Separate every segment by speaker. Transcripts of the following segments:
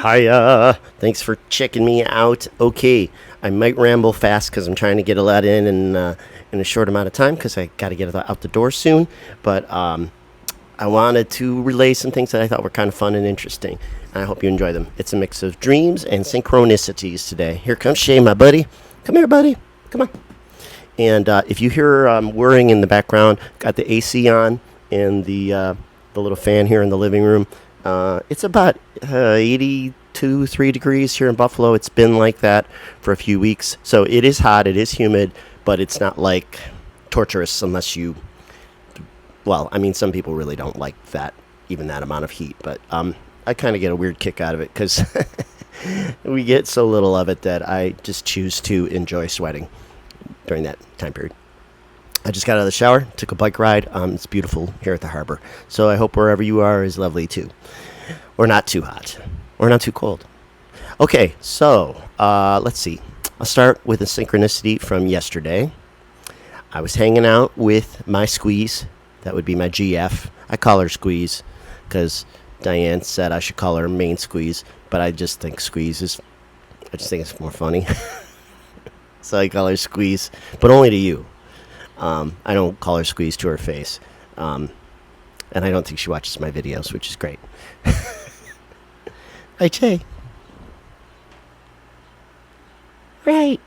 Speaker 1: Hiya! Thanks for checking me out. Okay, I might ramble fast because I'm trying to get a lot in a short amount of time because I got to get out the door soon. But I wanted to relay some things that I thought were kind of fun and interesting. And I hope you enjoy them. It's a mix of dreams and synchronicities today. Here comes Shay, my buddy. Come here, buddy. Come on. And if you hear whirring in the background, got the AC on and the little fan here in the living room. It's about 3 degrees here in Buffalo. It's been like that for a few weeks. So it is hot, it is humid, but it's not like torturous unless you, well, I mean, some people really don't like that, even that amount of heat. But I kind of get a weird kick out of it because we get so little of it that I just choose to enjoy sweating during that time period. I just got out of the shower, took a bike ride. It's beautiful here at the harbor. So I hope wherever you are is lovely too. Or not too hot. Or not too cold. Okay, so let's see. I'll start with a synchronicity from yesterday. I was hanging out with my squeeze. That would be my GF. I call her Squeeze because Diane said I should call her Main Squeeze. But I just think Squeeze is, I just think it's more funny. So I call her Squeeze, but only to you. I don't call her Squeeze to her face. And I don't think she watches my videos, which is great. Hi, Jay. Right.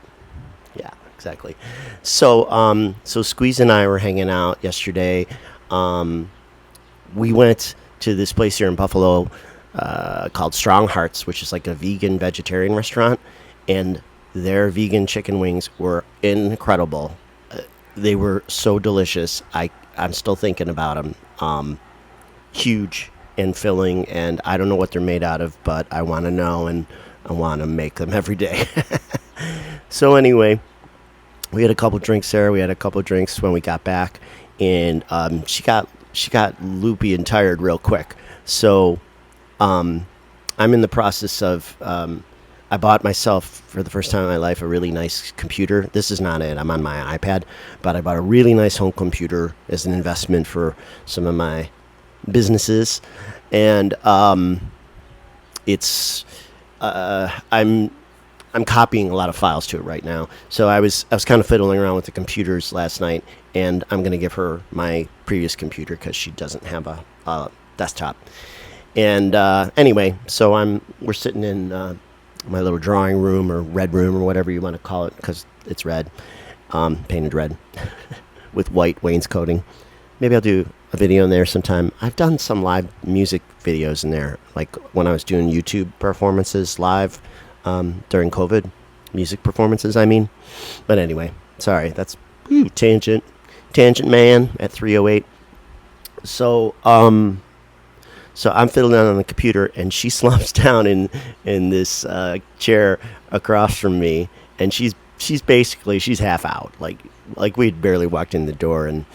Speaker 1: Yeah, exactly. So Squeeze and I were hanging out yesterday. We went to this place here in Buffalo called Strong Hearts, which is like a vegan vegetarian restaurant. And their vegan chicken wings were incredible. They were so delicious. I'm still thinking about them. Huge and filling, and I don't know what they're made out of, but I want to know, and I want to make them every day. So anyway, we had a couple drinks there. We had a couple drinks when we got back, and she got loopy and tired real quick. So I'm in the process of I bought myself, for the first time in my life, a really nice computer. This is not it. I'm on my iPad. But I bought a really nice home computer as an investment for some of my businesses. And it's I'm copying a lot of files to it right now. So I was kind of fiddling around with the computers last night. And I'm going to give her my previous computer because she doesn't have a desktop. And anyway, so we're sitting in my little drawing room or red room or whatever you want to call it because it's red, painted red with white wainscoting. Maybe I'll do a video in there sometime. I've done some live music videos in there, like when I was doing YouTube performances live during COVID, music performances, I mean. But anyway, sorry, that's tangent man at 3:08. So I'm fiddling on the computer, and she slumps down in this chair across from me, and she's basically half out, like we'd barely walked in the door, and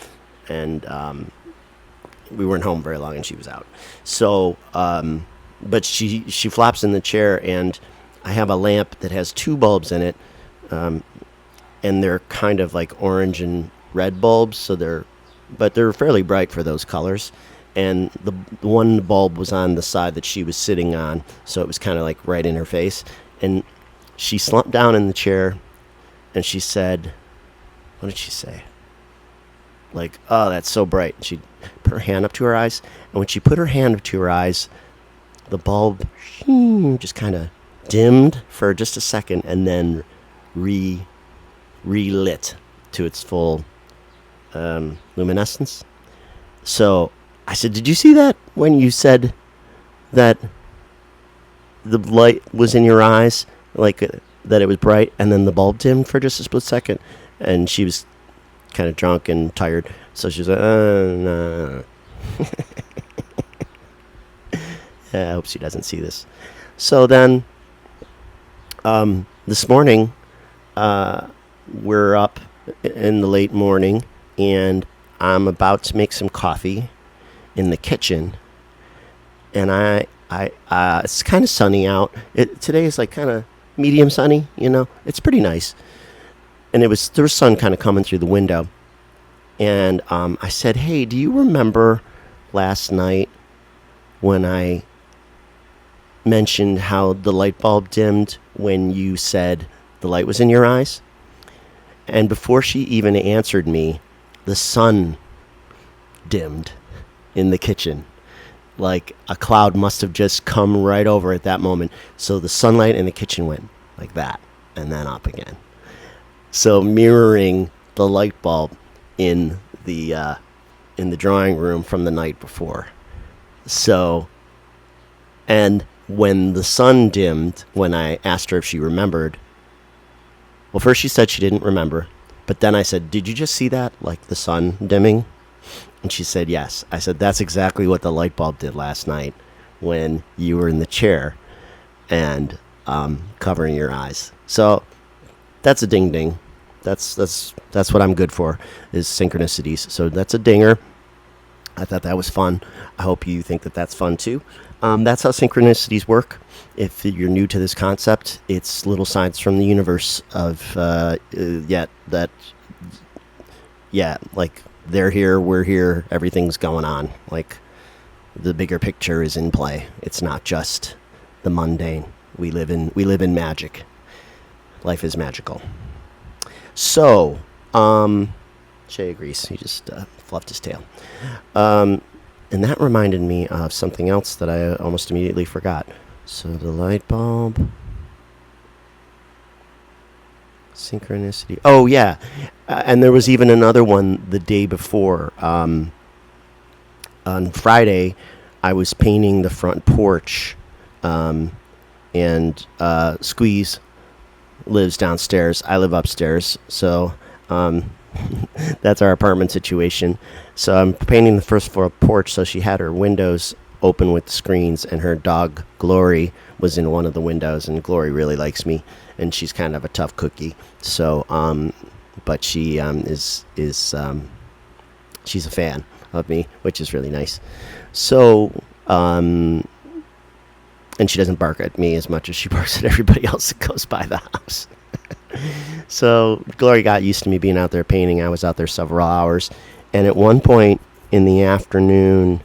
Speaker 1: we weren't home very long, and she was out. So, but she flops in the chair, and I have a lamp that has 2 bulbs in it, and they're kind of like orange and red bulbs, so they're fairly bright for those colors. And the one bulb was on the side that she was sitting on, so it was kind of like right in her face. And she slumped down in the chair, and she said, what did she say? Like, oh, that's so bright. And she put her hand up to her eyes, and when she put her hand up to her eyes, the bulb just kind of dimmed for just a second, and then relit to its full luminescence. So I said, did you see that when you said that the light was in your eyes, like that it was bright, and then the bulb dimmed for just a split second? And she was kind of drunk and tired, so she was like, no. Yeah, I hope she doesn't see this. So then this morning, we're up in the late morning, and I'm about to make some coffee in the kitchen, and I it's kind of sunny out. Today is like kind of medium sunny, it's pretty nice, and there was sun kind of coming through the window, and I said, hey, do you remember last night when I mentioned how the light bulb dimmed when you said the light was in your eyes. And before she even answered me, the sun dimmed in the kitchen. Like a cloud must have just come right over at that moment. So the sunlight in the kitchen went like that and then up again. So mirroring the light bulb in the drawing room from the night before. So, and when the sun dimmed, when I asked her if she remembered, well, first she said she didn't remember, but then I said, "Did you just see that, like the sun dimming?" And she said, "Yes." I said, "That's exactly what the light bulb did last night when you were in the chair and covering your eyes." So that's a ding ding. That's what I'm good for, is synchronicities. So that's a dinger. I thought that was fun. I hope you think that that's fun too. That's how synchronicities work. If you're new to this concept, it's little signs from the universe of like they're here, we're here, everything's going on. Like the bigger picture is in play. It's not just the mundane. We live in magic. Life is magical. So, Shay agrees. He just fluffed his tail. And that reminded me of something else that I almost immediately forgot. So the light bulb. Synchronicity. Oh, yeah. And there was even another one the day before. On Friday, I was painting the front porch. And Squeeze lives downstairs. I live upstairs. So that's our apartment situation. So I'm painting the first floor porch. So she had her windows open with screens, and her dog Glory was in one of the windows, and Glory really likes me, and she's kind of a tough cookie. So but she she's a fan of me, which is really nice. So and she doesn't bark at me as much as she barks at everybody else that goes by the house. So Glory got used to me being out there painting. I was out there several hours, and at one point in the afternoon,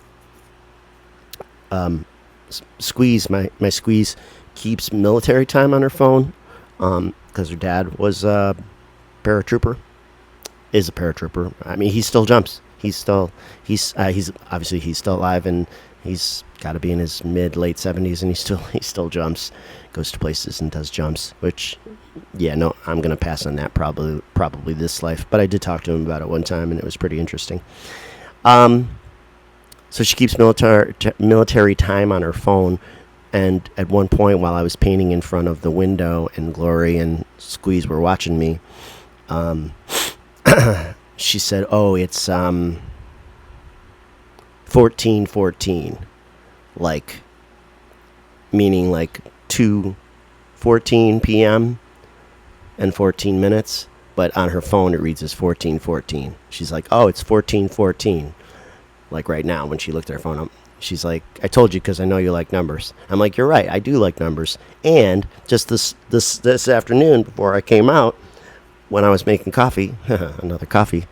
Speaker 1: Squeeze, my Squeeze, keeps military time on her phone because her dad was a paratrooper. Is a paratrooper. I mean, he still jumps. He's obviously he's still alive, and he's got to be in his late 70s, and he still jumps, goes to places and does jumps. Which, yeah, no, I'm gonna pass on that probably this life. But I did talk to him about it one time, and it was pretty interesting. So she keeps military time on her phone, and at one point while I was painting in front of the window and Glory and Squeeze were watching me, she said, "Oh, it's 14:14, like meaning like 2:14 p.m. and 14 minutes, but on her phone it reads as 14:14. She's like, "Oh, it's 14:14." Like right now, when she looked at her phone up, she's like, "I told you because I know you like numbers." I'm like, "You're right, I do like numbers." And just this afternoon, before I came out, when I was making coffee, another coffee,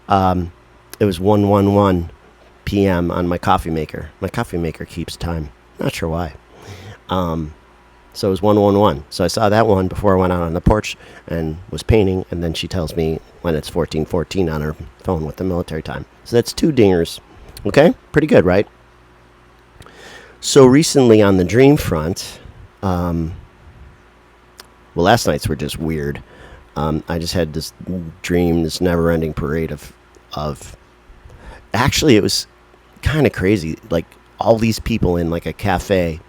Speaker 1: it was 1:11 p.m. on my coffee maker. My coffee maker keeps time. Not sure why. So it was 1:11. So I saw that one before I went out on the porch and was painting, and then she tells me when it's 14:14 on her phone with the military time. So that's 2 dingers. Okay, pretty good, right? So recently on the dream front, well, last night's were just weird. I just had this dream, this never-ending parade of. Actually, it was kind of crazy. Like all these people in like a cafe,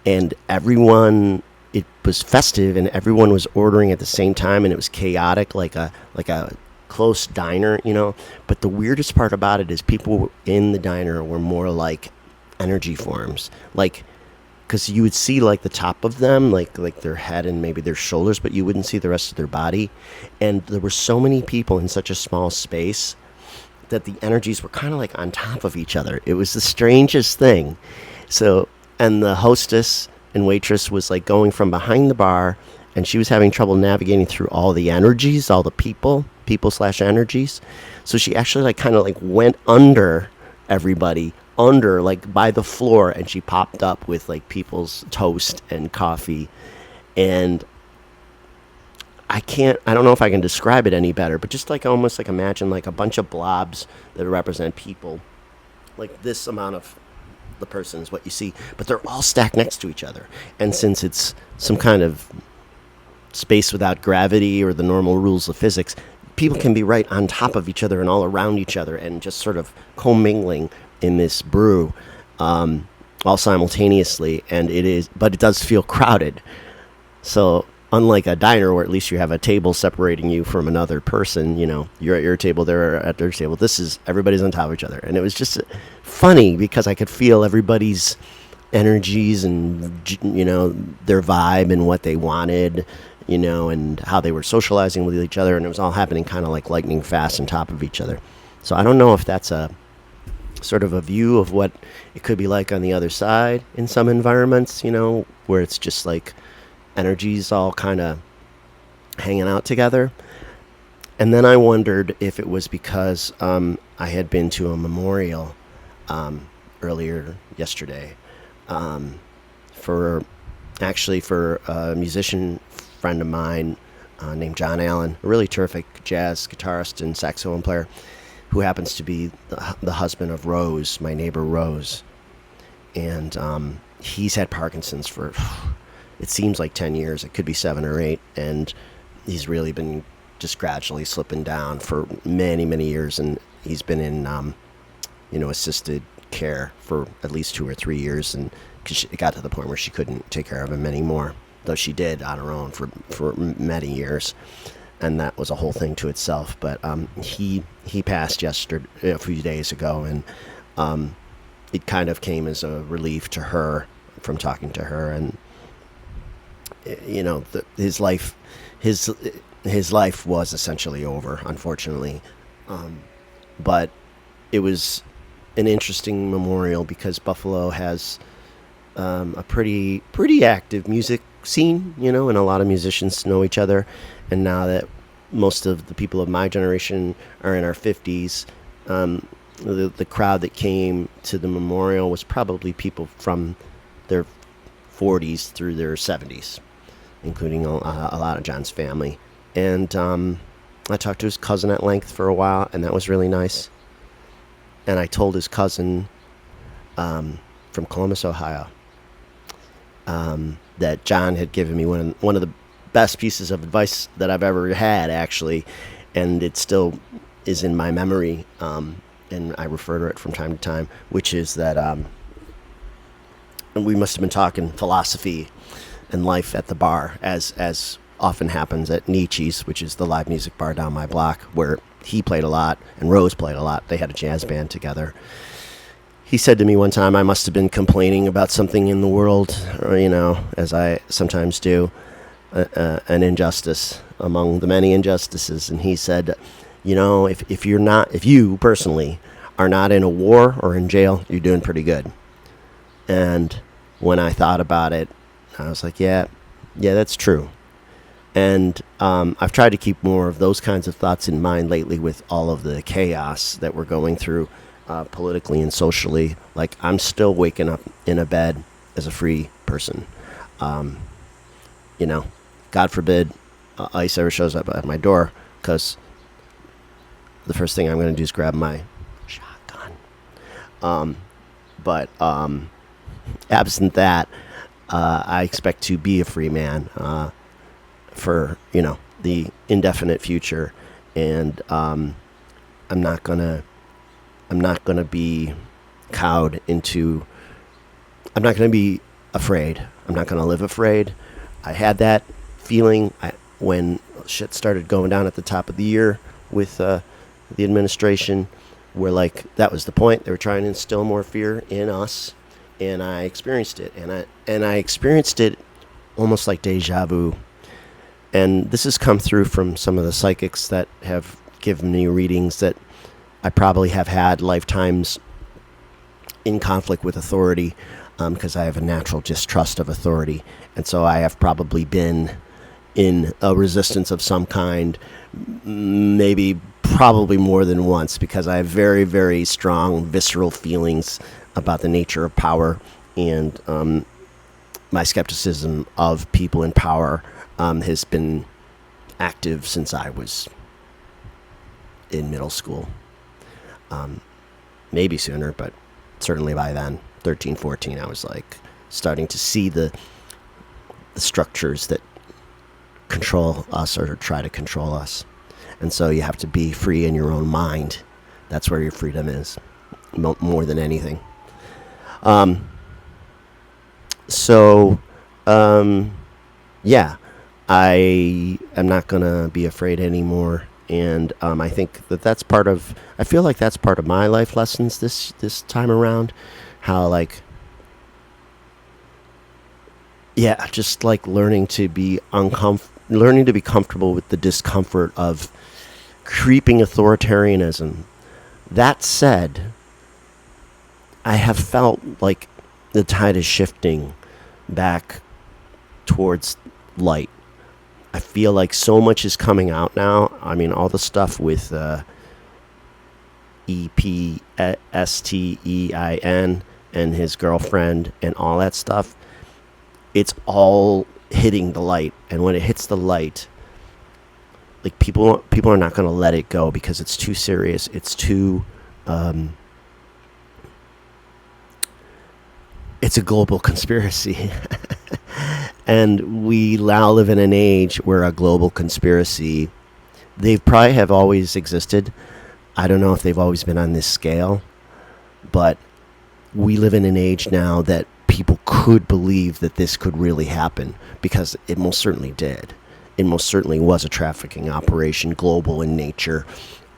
Speaker 1: and everyone. It was festive, and everyone was ordering at the same time, and it was chaotic, like a close diner, you know. But the weirdest part about it is people in the diner were more like energy forms, like because you would see like the top of them, like their head and maybe their shoulders, but you wouldn't see the rest of their body. And there were so many people in such a small space that the energies were kind of like on top of each other. It was the strangest thing. So, and the hostess and waitress was like going from behind the bar, and she was having trouble navigating through all the energies, all the people/energies. So she actually like kind of like went under everybody under, like by the floor, and she popped up with like people's toast and coffee. And I don't know if I can describe it any better, but just like almost like imagine like a bunch of blobs that represent people. Like this amount of the person is what you see, but they're all stacked next to each other. And since it's some kind of space without gravity or the normal rules of physics, people can be right on top of each other and all around each other and just sort of commingling in this brew, all simultaneously. And but it does feel crowded. So unlike a diner where at least you have a table separating you from another person, you're at your table, they're at their table. Everybody's on top of each other. And it was just funny because I could feel everybody's energies and, their vibe and what they wanted, and how they were socializing with each other. And it was all happening kind of like lightning fast on top of each other. So I don't know if that's a sort of a view of what it could be like on the other side in some environments, where it's just like energies all kind of hanging out together. And then I wondered if it was because I had been to a memorial earlier yesterday for a musician friend of mine named John Allen, a really terrific jazz guitarist and saxophone player, who happens to be the husband of Rose, my neighbor Rose. And he's had Parkinson's for, it seems like 10 years. It could be 7 or 8. And he's really been just gradually slipping down for many, many years. And he's been in, assisted care for at least 2 or 3 years. And cause it got to the point where she couldn't take care of him anymore, though she did on her own for many years. And that was a whole thing to itself. But he passed a few days ago, and it kind of came as a relief to her from talking to her. And his life was essentially over, unfortunately. But it was an interesting memorial because Buffalo has a pretty active music scene, and a lot of musicians know each other. And now that most of the people of my generation are in our 50s, the crowd that came to the memorial was probably people from their 40s through their 70s, including a lot of John's family. And I talked to his cousin at length for a while, and that was really nice. And I told his cousin from Columbus, Ohio, that John had given me one of the best pieces of advice that I've ever had, actually, and it still is in my memory, and I refer to it from time to time, which is that we must have been talking philosophy and life at the bar, as often happens at Nietzsche's, which is the live music bar down my block, where he played a lot and Rose played a lot. They had a jazz band together. He said to me one time I must have been complaining about something in the world, or, as I sometimes do, an injustice among the many injustices. And he said, if you personally are not in a war or in jail, you're doing pretty good. And when I thought about it, I was like, yeah, that's true. And I've tried to keep more of those kinds of thoughts in mind lately with all of the chaos that we're going through politically and socially. Like, I'm still waking up in a bed as a free person. God forbid ICE ever shows up at my door, because the first thing I'm going to do is grab my shotgun. But absent that, I expect to be a free man for the indefinite future, and I'm not gonna be cowed into. I'm not gonna be afraid. I'm not gonna live afraid. I had that feeling when shit started going down at the top of the year with the administration, where like that was the point. They were trying to instill more fear in us, and I experienced it, and I experienced it almost like deja vu. And this has come through from some of the psychics that have given me readings that I probably have had lifetimes in conflict with authority, because I have a natural distrust of authority. And so I have probably been in a resistance of some kind, probably more than once, because I have very, very strong visceral feelings about the nature of power, and my skepticism of people in power has been active since I was in middle school. Maybe sooner, but certainly by then, 13, 14, I was like starting to see the structures that control us or try to control us. And so you have to be free in your own mind. That's where your freedom is, more than anything. Yeah, I am not going to be afraid anymore. And I think that's part of, I feel like that's part of my life lessons this time around. How, like, yeah, just like learning to be comfortable with the discomfort of creeping authoritarianism. That said, I have felt like the tide is shifting back towards light. I feel like so much is coming out now. I mean, all the stuff with EPSTEIN and his girlfriend and all that stuff, it's all hitting the light. And when it hits the light, like, people are not going to let it go because it's too serious. It's too it's a global conspiracy. And we now live in an age where a global conspiracy, they probably have always existed. I don't know if they've always been on this scale, but we live in an age now that people could believe that this could really happen, because it most certainly did. It most certainly was a trafficking operation, global in nature,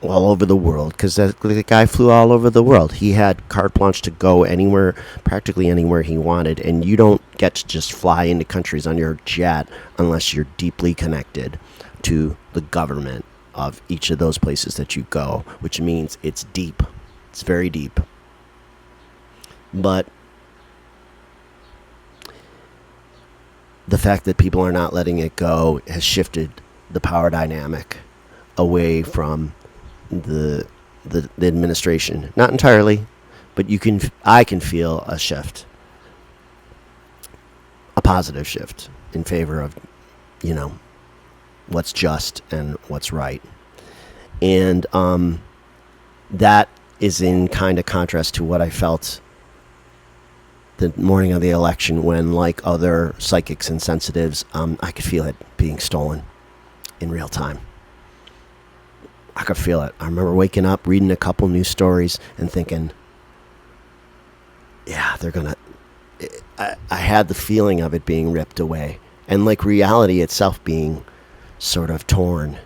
Speaker 1: all over the world, because the guy flew all over the world. He had carte blanche to go anywhere, practically anywhere he wanted, and you don't get to just fly into countries on your jet unless you're deeply connected to the government of each of those places that you go, which means it's deep. It's very deep. But the fact that people are not letting it go has shifted the power dynamic away from the administration. Not entirely, but I can feel a shift, a positive shift in favor of, what's just and what's right. And that is in kind of contrast to what I felt the morning of the election, when, like other psychics and sensitives, I could feel it being stolen in real time. I could feel it. I remember waking up, reading a couple news stories, and thinking, yeah, they're going to... I had the feeling of it being ripped away. And, like, reality itself being sort of torn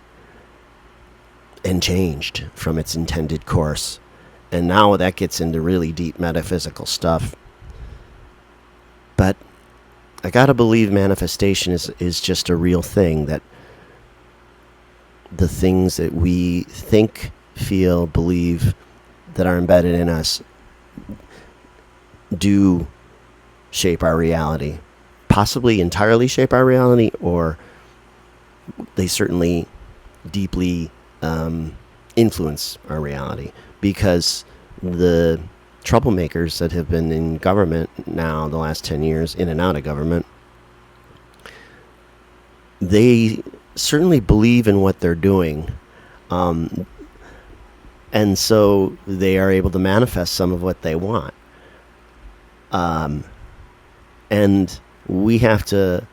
Speaker 1: and changed from its intended course. And now that gets into really deep metaphysical stuff. But I gotta believe manifestation is just a real thing, that the things that we think, feel, believe that are embedded in us do shape our reality. Possibly entirely shape our reality, or they certainly deeply influence our reality. Because the troublemakers that have been in government now the last 10 years, in and out of government, they certainly believe in what they're doing. And so they are able to manifest some of what they want. And we have to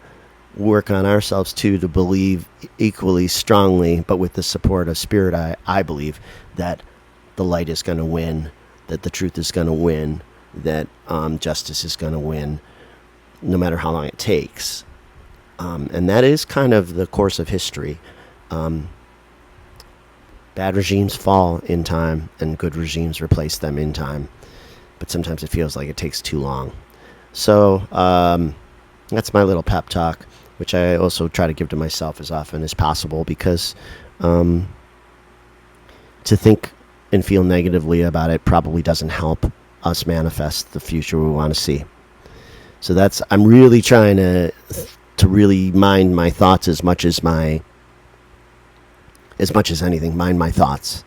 Speaker 1: work on ourselves too, to believe equally strongly, but with the support of spirit, I believe that the light is going to win, that the truth is going to win, that justice is going to win, no matter how long it takes. And that is kind of the course of history. Bad regimes fall in time, and good regimes replace them in time. But sometimes it feels like it takes too long. So that's my little pep talk, which I also try to give to myself as often as possible, because to think and feel negatively about it probably doesn't help us manifest the future we want to see. So I'm really trying to really mind my thoughts as much as anything, mind my thoughts,